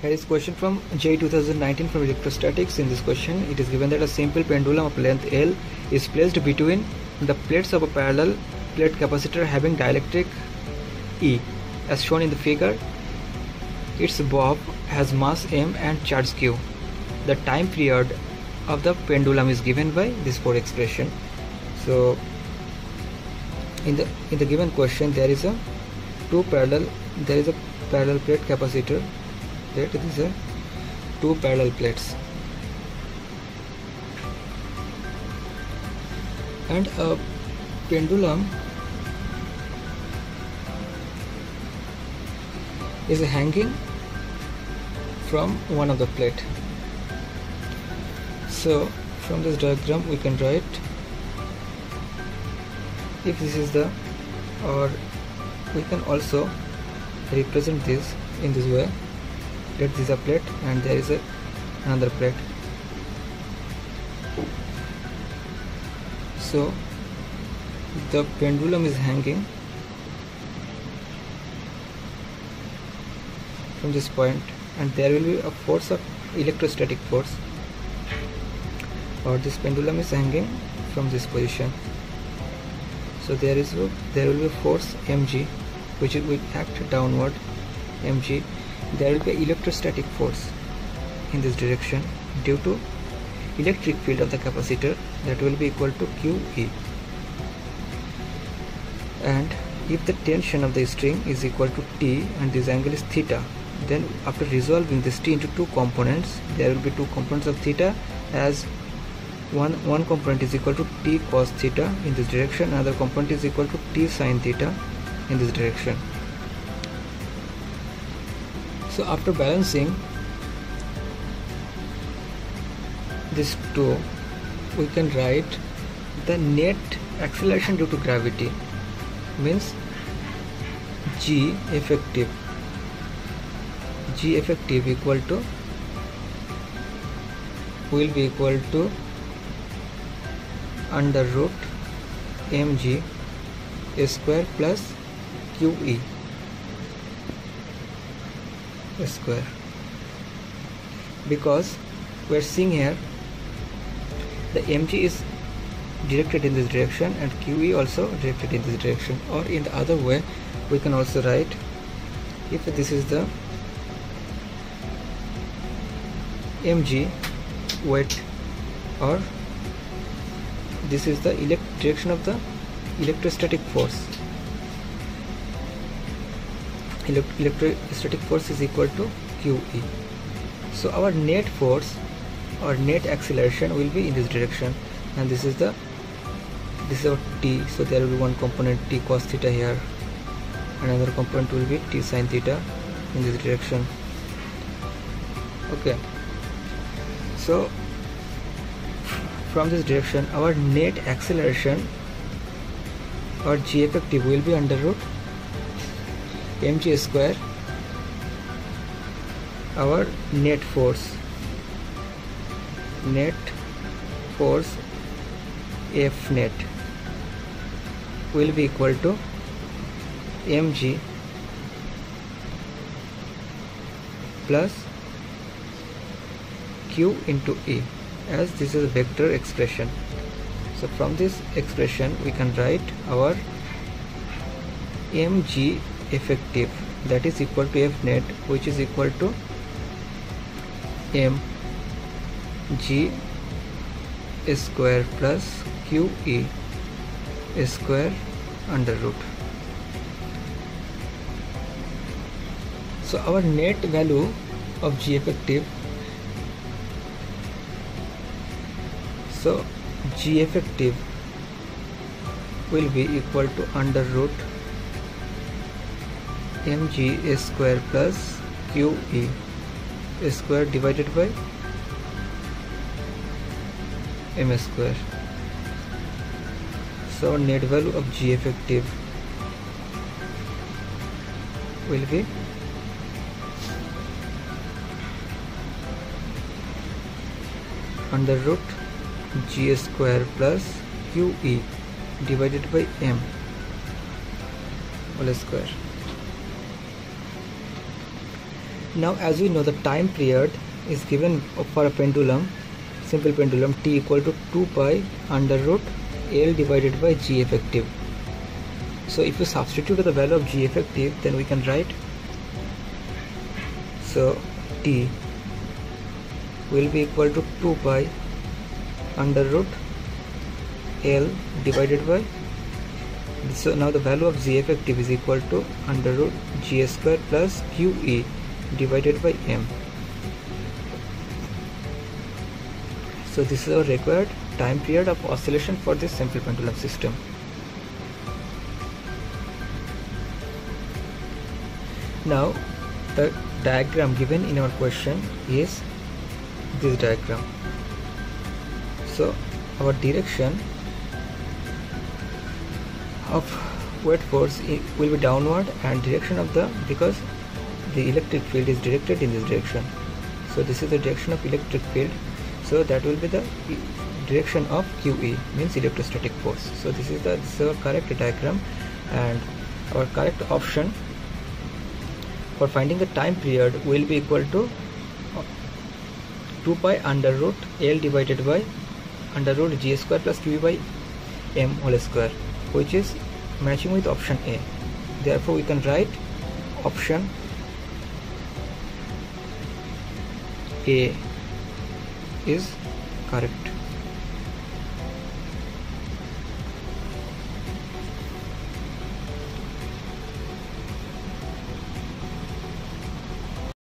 Here is question from J 2019 from electrostatics. In this question, it is given that a simple pendulum of length L is placed between the plates of a parallel plate capacitor having dielectric E. As shown in the figure, its bob has mass m and charge q. The time period of the pendulum is given by this four expression. So, in the given question, there is a parallel plate capacitor. These are two parallel plates, and a pendulum is hanging from one of the plate. So from this diagram we can write, if this is the, or we can also represent this in this way. Let this is a plate and there is another plate. So the pendulum is hanging from this point, and there will be a force of electrostatic force, or this pendulum is hanging from this position. So there will be a force mg which will act downward, mg. There will be electrostatic force in this direction due to electric field of the capacitor, that will be equal to QE. And if the tension of the string is equal to T and this angle is theta, then after resolving this T into two components, there will be two components of theta, as one component is equal to T cos theta in this direction, another component is equal to T sin theta in this direction. So after balancing these two, we can write the net acceleration due to gravity, means G effective equal to, will be equal to under root mg square plus QE square, because we are seeing here the mg is directed in this direction and QE also directed in this direction. Or in the other way, we can also write, if this is the mg weight, or this is the direction of the electrostatic force. Electrostatic force is equal to QE. So our net force or net acceleration will be in this direction, and this is our T. So there will be one component T cos theta here, another component will be T sin theta in this direction. Okay. So from this direction, our net acceleration or G effective will be under root mg square, our net force F net will be equal to mg plus q into E, as this is a vector expression. So from this expression we can write our mg effective, that is equal to F net, which is equal to mg square plus QE square under root. So our net value of G effective, so G effective will be equal to under root mg square plus QE square divided by m square. So net value of G effective will be under root G square plus QE divided by m whole square. Now as we know, the time period is given for a pendulum, simple pendulum, t equal to 2 pi under root L divided by G effective. So if you substitute the value of G effective, then we can write, so t will be equal to 2 pi under root L divided by, so now the value of G effective is equal to under root G square plus QE divided by M. So this is our required time period of oscillation for this simple pendulum system. Now the diagram given in our question is this diagram. So our direction of weight force will be downward, and direction of the, because the electric field is directed in this direction, so this is the direction of electric field, so that will be the direction of QE, means electrostatic force. So this is our correct diagram, and our correct option for finding the time period will be equal to 2 pi under root L divided by under root G square plus QE by M whole square, which is matching with option A. Therefore we can write option A is correct.